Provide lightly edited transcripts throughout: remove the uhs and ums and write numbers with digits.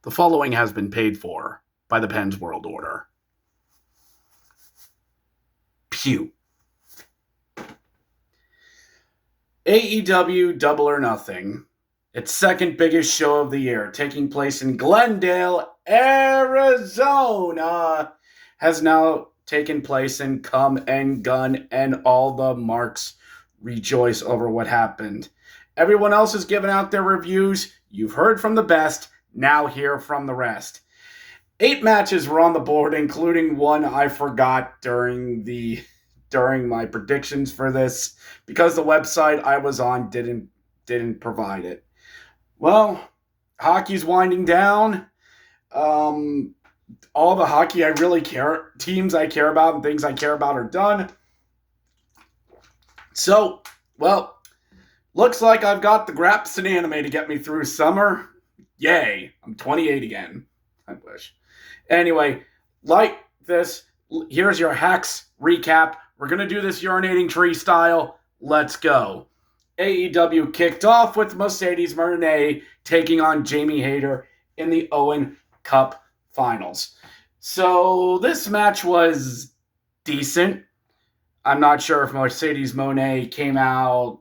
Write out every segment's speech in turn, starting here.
The following has been paid for by the Penn's World Order. Pew. AEW Double or Nothing, its second biggest show of the year, taking place in Glendale, Arizona, has now taken place, and come and gone, and all the marks rejoice over what happened. Everyone else has given out their reviews. You've heard from the best. Now hear from the rest. 8 matches were on the board, including one I forgot during my predictions for this because the website I was on didn't provide it. Well, hockey's winding down. All the hockey teams I care about and things I care about are done. So, well, looks like I've got the Grapson anime to get me through summer. Yay, I'm 28 again. I wish. Anyway, like this, here's your Hacks recap. We're going to do this urinating tree style. Let's go. AEW kicked off with Mercedes Moné taking on Jamie Hayter in the Owen Cup Finals. So this match was decent. I'm not sure if Mercedes Moné came out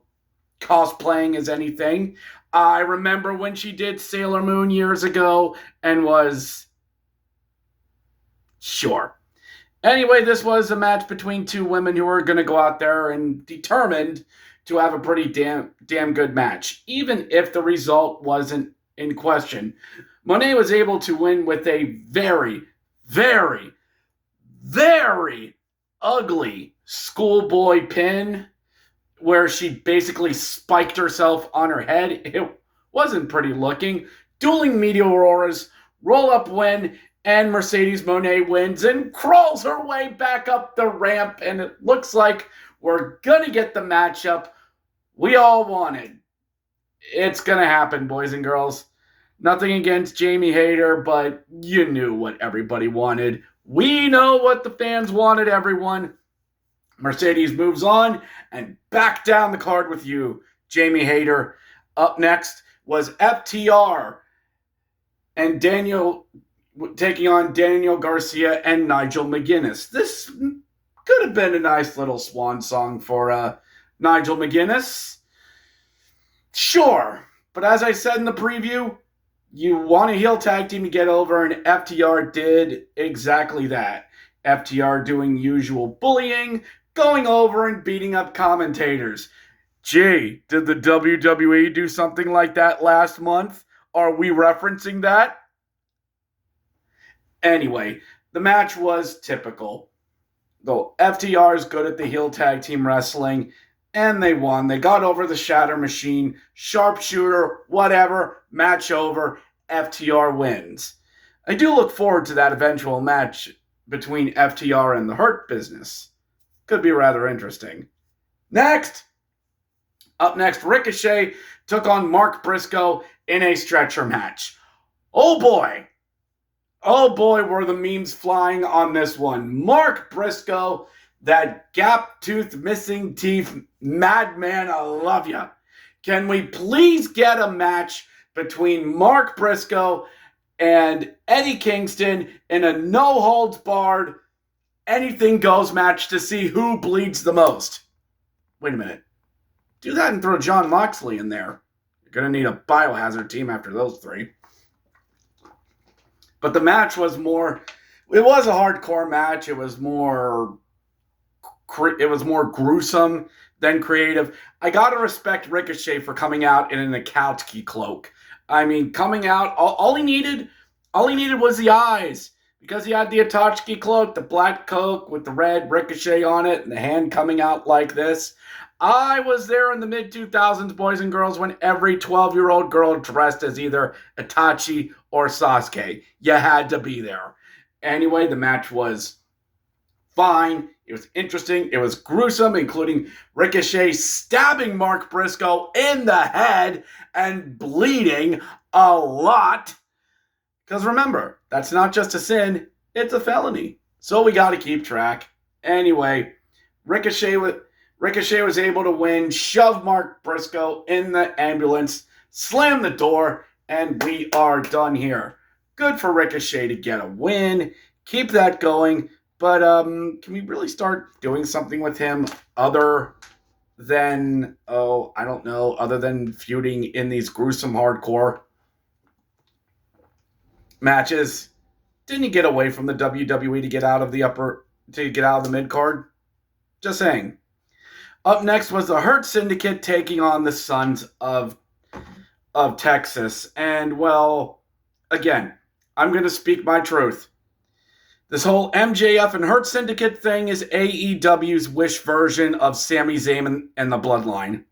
cosplaying as anything. I remember when she did Sailor Moon years ago and was sure. Anyway, this was a match between two women who were going to go out there and determined to have a pretty damn good match, even if the result wasn't in question. Moné was able to win with a very, very, very ugly schoolboy pin where she basically spiked herself on her head. It wasn't pretty looking. Dueling Meteor Auras, roll-up win, and Mercedes Moné wins and crawls her way back up the ramp, and it looks like we're going to get the matchup we all wanted. It's going to happen, boys and girls. Nothing against Jamie Hayter, but you knew what everybody wanted. We know what the fans wanted, everyone. Mercedes moves on, and back down the card with you, Jamie Hayter. Up next was FTR and Daniel taking on Daniel Garcia and Nigel McGuinness. This could have been a nice little swan song for Nigel McGuinness. Sure, but as I said in the preview, you want a heel tag team to get over, and FTR did exactly that. FTR doing usual bullying, going over and beating up commentators. Gee, did the WWE do something like that last month? Are we referencing that? Anyway, the match was typical. Though FTR is good at the heel tag team wrestling, and they won. They got over the Shatter Machine, sharpshooter, whatever, match over, FTR wins. I do look forward to that eventual match between FTR and the Hurt Business. Could be rather interesting. Up next, Ricochet took on Mark Briscoe in a stretcher match. Oh boy, were the memes flying on this one. Mark Briscoe, that gap-toothed, missing teeth madman, I love ya. Can we please get a match between Mark Briscoe and Eddie Kingston in a no-holds-barred, anything-goes match to see who bleeds the most? Wait a minute. Do that and throw Jon Moxley in there. You're going to need a biohazard team after those three. But the match was it was a hardcore match. It was more gruesome than creative. I got to respect Ricochet for coming out in an Akatsuki cloak. I mean, coming out, all he needed was the eyes. Because he had the Akatsuki cloak, the black coat with the red Ricochet on it, and the hand coming out like this. I was there in the mid-2000s, boys and girls, when every 12-year-old girl dressed as either Itachi or Sasuke. You had to be there. Anyway, the match was fine. It was interesting. It was gruesome, including Ricochet stabbing Mark Briscoe in the head and bleeding a lot. Because remember, that's not just a sin, it's a felony. So we got to keep track. Anyway, Ricochet was able to win, shove Mark Briscoe in the ambulance, slam the door, and we are done here. Good for Ricochet to get a win. Keep that going. But can we really start doing something with him other than, I don't know, other than feuding in these gruesome hardcore matches? Didn't he get away from the WWE to get out of the mid card? Just saying. Up next was the Hurt Syndicate taking on the Sons of Texas. And, well, again, I'm going to speak my truth. This whole MJF and Hurt Syndicate thing is AEW's Wish version of Sami Zayn and the Bloodline.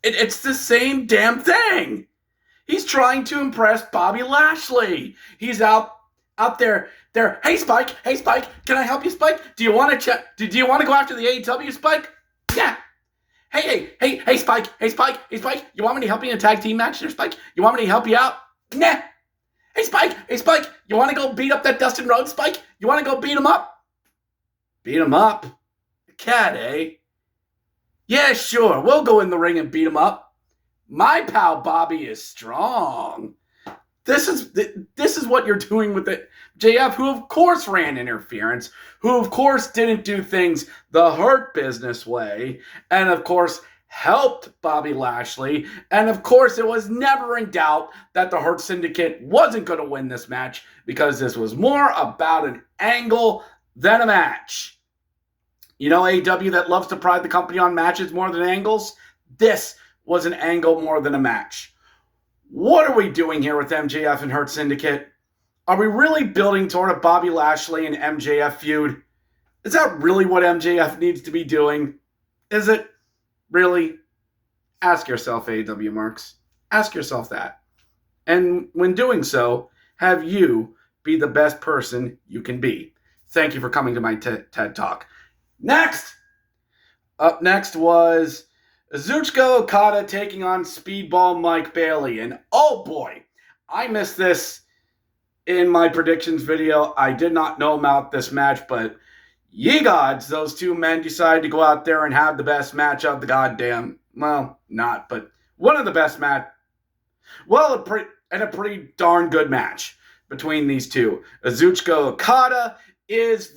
It's the same damn thing. He's trying to impress Bobby Lashley. He's out there. Hey Spike, can I help you, Spike? Do you want to do you want to go after the AEW, Spike? Yeah. Hey, Spike. You want me to help you in a tag team match there, Spike? You want me to help you out? Nah. Hey, Spike. You want to go beat up that Dustin Rhodes, Spike? You want to go beat him up? Beat him up? The cat, eh? Yeah, sure. We'll go in the ring and beat him up. My pal Bobby is strong. This is what you're doing with it. JF, who of course ran interference, who of course didn't do things the Hurt Business way, and of course helped Bobby Lashley, and of course it was never in doubt that the Hurt Syndicate wasn't going to win this match because this was more about an angle than a match. You know AEW that loves to pride the company on matches more than angles? This was an angle more than a match. What are we doing here with MJF and Hurt Syndicate? Are we really building toward a Bobby Lashley and MJF feud? Is that really what MJF needs to be doing? Is it? Really? Ask yourself, AEW Marks. Ask yourself that. And when doing so, have you be the best person you can be. Thank you for coming to my TED Talk. Next! Up next was Kazuchika Okada taking on Speedball Mike Bailey. And oh boy, I missed this in my predictions video. I did not know about this match, but ye gods, those two men decided to go out there and have the best match of the goddamn, well, not, but one of the best match. Well, a pretty darn good match between these two. Kazuchika Okada is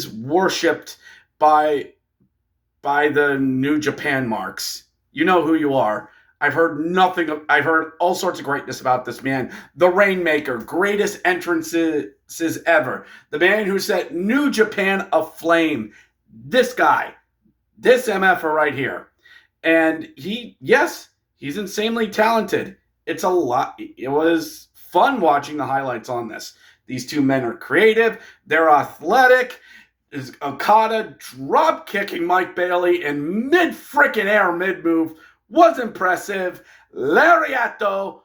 worshipped by the New Japan Marks. You know who you are. I've heard all sorts of greatness about this man. The Rainmaker, greatest entrances ever. The man who set New Japan aflame. This guy, this MFer right here. And he's insanely talented. It was fun watching the highlights on this. These two men are creative. They're athletic. Okada drop kicking Mike Bailey in mid-move was impressive. Lariato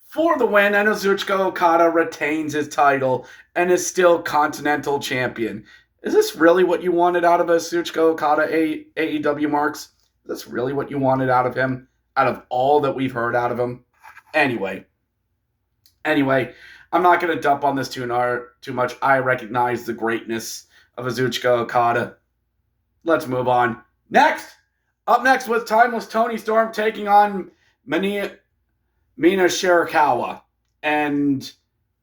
for the win, and Kazuchika Okada retains his title and is still Continental Champion. Is this really what you wanted out of Kazuchika Okada, AEW Marks? Is this really what you wanted out of him? Out of all that we've heard out of him? Anyway, I'm not going to dump on this too much. I recognize the greatness of Kazuchika Okada. Let's move on. Up next was Timeless Toni Storm taking on Mina Shirakawa. And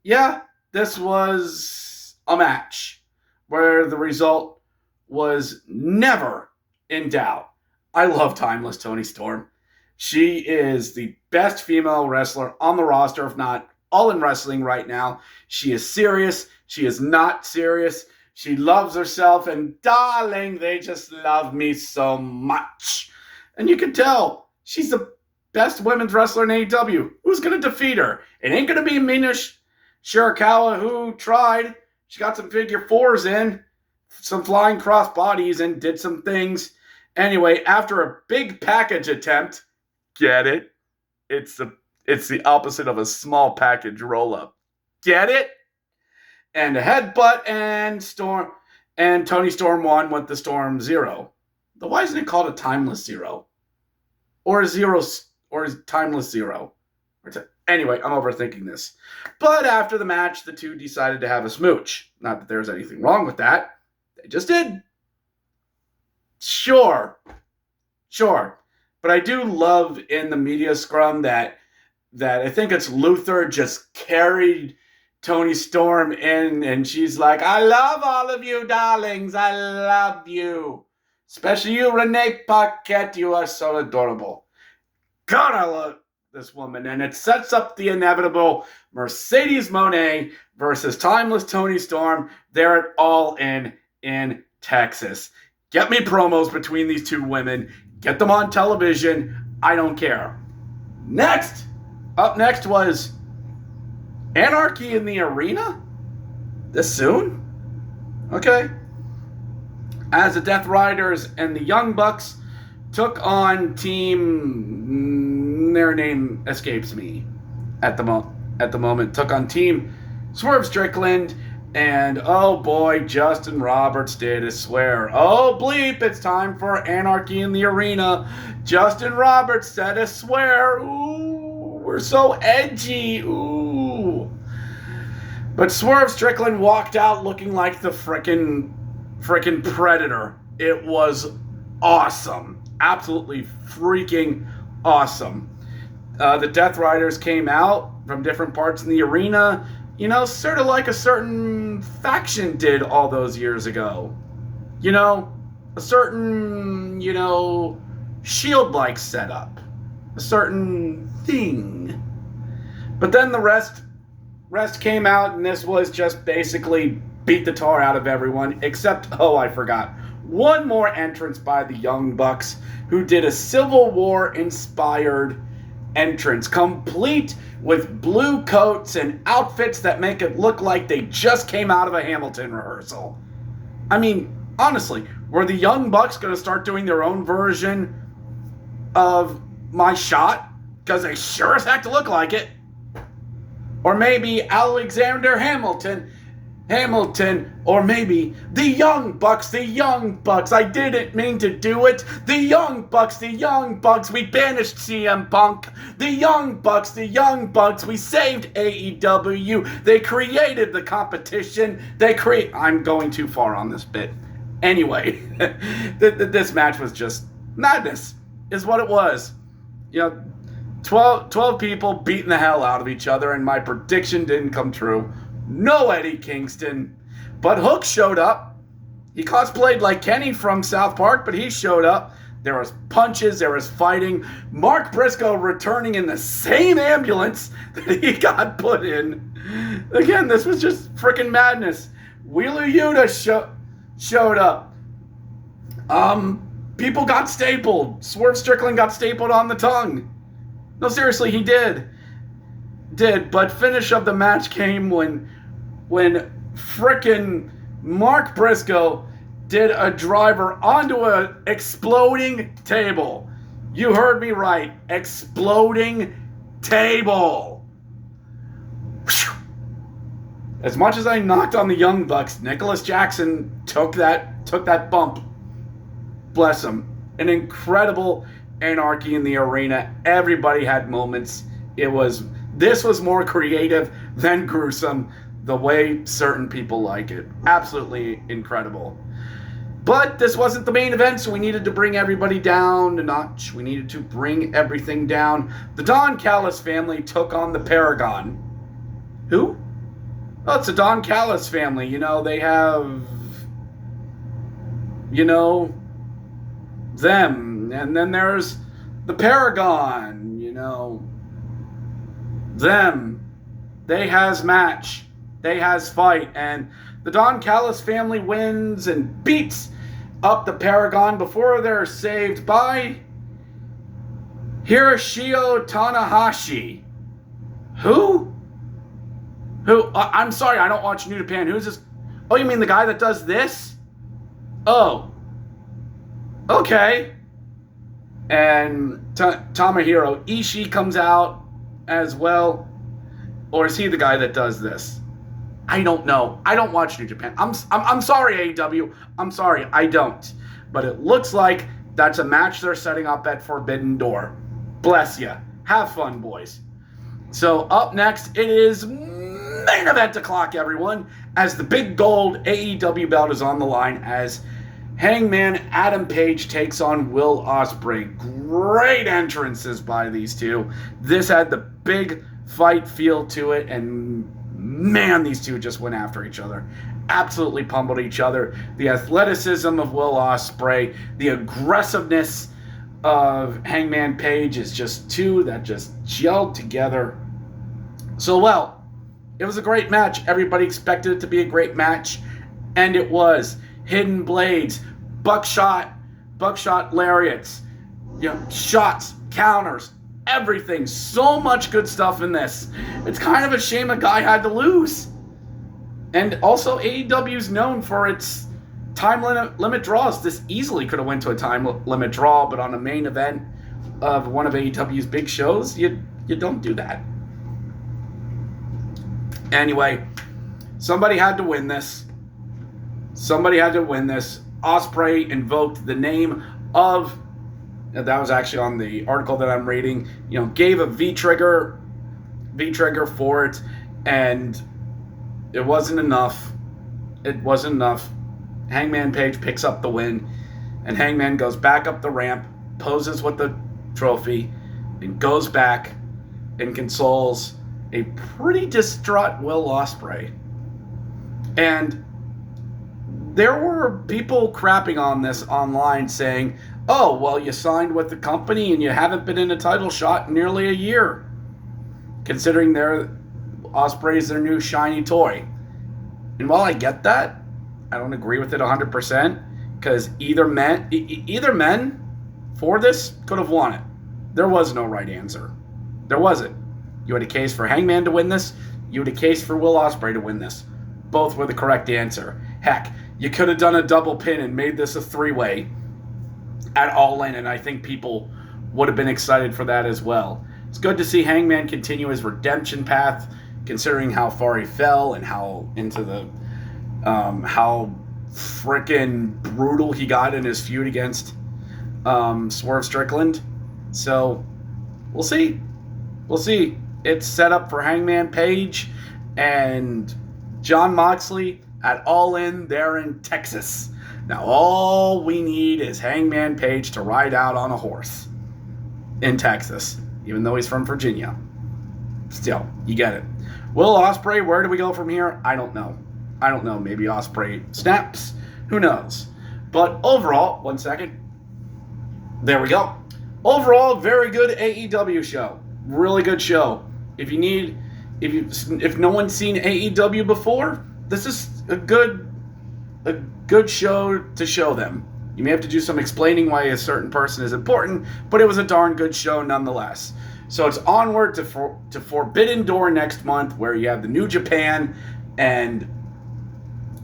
yeah, this was a match where the result was never in doubt. I love Timeless Toni Storm. She is the best female wrestler on the roster, if not all in wrestling right now. She is serious. She is not serious. She loves herself, and darling, they just love me so much. And you can tell she's the best women's wrestler in AEW. Who's going to defeat her? It ain't going to be Mina Shirakawa, who tried. She got some figure fours in, some flying cross bodies, and did some things. Anyway, after a big package attempt, get it? It's the opposite of a small package roll-up. Get it? And a headbutt, and Toni Storm won with the Storm Zero. But why isn't it called a Timeless Zero? Or a Timeless Zero? Anyway, I'm overthinking this. But after the match, the two decided to have a smooch. Not that there's anything wrong with that. They just did. Sure. But I do love in the media scrum that that I think it's Luther just carried Toni Storm in, and she's like, I love all of you, darlings. I love you. Especially you, Renee Paquette. You are so adorable. God, I love this woman. And it sets up the inevitable Mercedes Moné versus Timeless Toni Storm. They're at All in Texas. Get me promos between these two women. Get them on television. I don't care. Up next was Anarchy in the Arena? This soon? Okay. As the Death Riders and the Young Bucks took on team... Their name escapes me at the moment. Took on team Swerve Strickland and, oh boy, Justin Roberts did a swear. Oh bleep, it's time for Anarchy in the Arena. Justin Roberts said a swear. Ooh, we're so edgy. Ooh. But Swerve Strickland walked out looking like the frickin' Predator. It was awesome. Absolutely freaking awesome. The Death Riders came out from different parts in the arena, sort of like a certain faction did all those years ago. A certain, Shield-like setup. A certain thing. But then the rest came out, and this was just basically beat the tar out of everyone, except, I forgot, one more entrance by the Young Bucks, who did a Civil War-inspired entrance, complete with blue coats and outfits that make it look like they just came out of a Hamilton rehearsal. I mean, honestly, were the Young Bucks going to start doing their own version of My Shot? Because they sure as heck look like it. Or maybe Alexander Hamilton, or maybe the Young Bucks. I didn't mean to do it. The Young Bucks, we banished CM Punk. The Young Bucks, we saved AEW. They created the competition. I'm going too far on this bit. Anyway, this match was just madness, is what it was. 12 people beating the hell out of each other, and my prediction didn't come true. No Eddie Kingston. But Hook showed up. He cosplayed like Kenny from South Park, but he showed up. There was punches, there was fighting. Mark Briscoe returning in the same ambulance that he got put in. Again, this was just freaking madness. Wheeler Yuta showed up. People got stapled. Swerve Strickland got stapled on the tongue. No, seriously, he did. But finish of the match came when frickin' Mark Briscoe did a driver onto an exploding table. You heard me right. Exploding table. As much as I knocked on the Young Bucks, Nicholas Jackson took that bump. Bless him. An incredible Anarchy in the Arena. Everybody had moments. This was more creative than gruesome, the way certain people like it. Absolutely incredible. But this wasn't the main event, so we needed to bring everybody down a notch. We needed to bring everything down. The Don Callis family took on the Paragon. Who? Oh, it's the Don Callis family. They have... them. And then there's the Paragon, them. They has match. They has fight. And the Don Callis family wins and beats up the Paragon before they're saved by Hiroshio Tanahashi. Who? I'm sorry, I don't watch New Japan. Who's this? Oh, you mean the guy that does this? Oh. Okay. And Tomohiro Ishii comes out as well. Or is he the guy that does this? I don't know. I don't watch New Japan. I'm sorry, AEW. I'm sorry, I don't. But it looks like that's a match they're setting up at Forbidden Door. Bless ya. Have fun, boys. So up next, it is main event o'clock, everyone, as the big gold AEW belt is on the line as Hangman Adam Page takes on Will Ospreay. Great entrances by these two. This had the big fight feel to it, and man, these two just went after each other. Absolutely pummeled each other. The athleticism of Will Ospreay, the aggressiveness of Hangman Page is just two that just gelled together so well. It was a great match. Everybody expected it to be a great match, and it was. Hidden blades, buckshot lariats, shots, counters, everything. So much good stuff in this. It's kind of a shame a guy had to lose. And also, AEW's known for its time limit draws. This easily could have went to a time limit draw, but on a main event of one of AEW's big shows, you don't do that. Anyway, somebody had to win this. Ospreay invoked the name of, that was actually on the article that I'm reading, gave a V-trigger for it, and it wasn't enough. Hangman Page picks up the win, and Hangman goes back up the ramp, poses with the trophy, and goes back and consoles a pretty distraught Will Ospreay. And there were people crapping on this online saying, oh, well, you signed with the company and you haven't been in a title shot in nearly a year, considering Ospreay's their new shiny toy. And while I get that, I don't agree with it 100%, because either men for this could have won it. There was no right answer. There wasn't. You had a case for Hangman to win this. You had a case for Will Ospreay to win this. Both were the correct answer. Heck, you could have done a double pin and made this a three-way at All In, and I think people would have been excited for that as well. It's good to see Hangman continue his redemption path, considering how far he fell and how freaking brutal he got in his feud against Swerve Strickland. So we'll see. It's set up for Hangman Page and Jon Moxley at All In there in Texas. Now all we need is Hangman Page to ride out on a horse in Texas, even though he's from Virginia. Still, you get it. Will Ospreay, where do we go from here? I don't know. Maybe Ospreay snaps. Who knows? But overall, one second. There we go. Overall, very good AEW show. Really good show. If no one's seen AEW before, this is a good show to show them. You may have to do some explaining why a certain person is important, but it was a darn good show nonetheless. So it's onward to Forbidden Door next month, where you have the New Japan and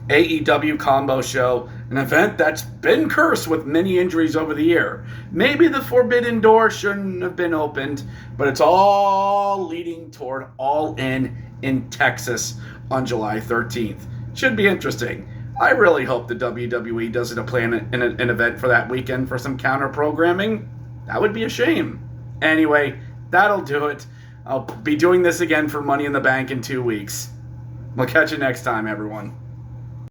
AEW combo show, an event that's been cursed with many injuries over the year. Maybe the Forbidden Door shouldn't have been opened, but it's all leading toward All in Texas on July 13th. Should be interesting. I really hope the WWE doesn't plan an event for that weekend for some counter programming. That would be a shame. Anyway, that'll do it. I'll be doing this again for Money in the Bank in 2 weeks. We'll catch you next time, everyone.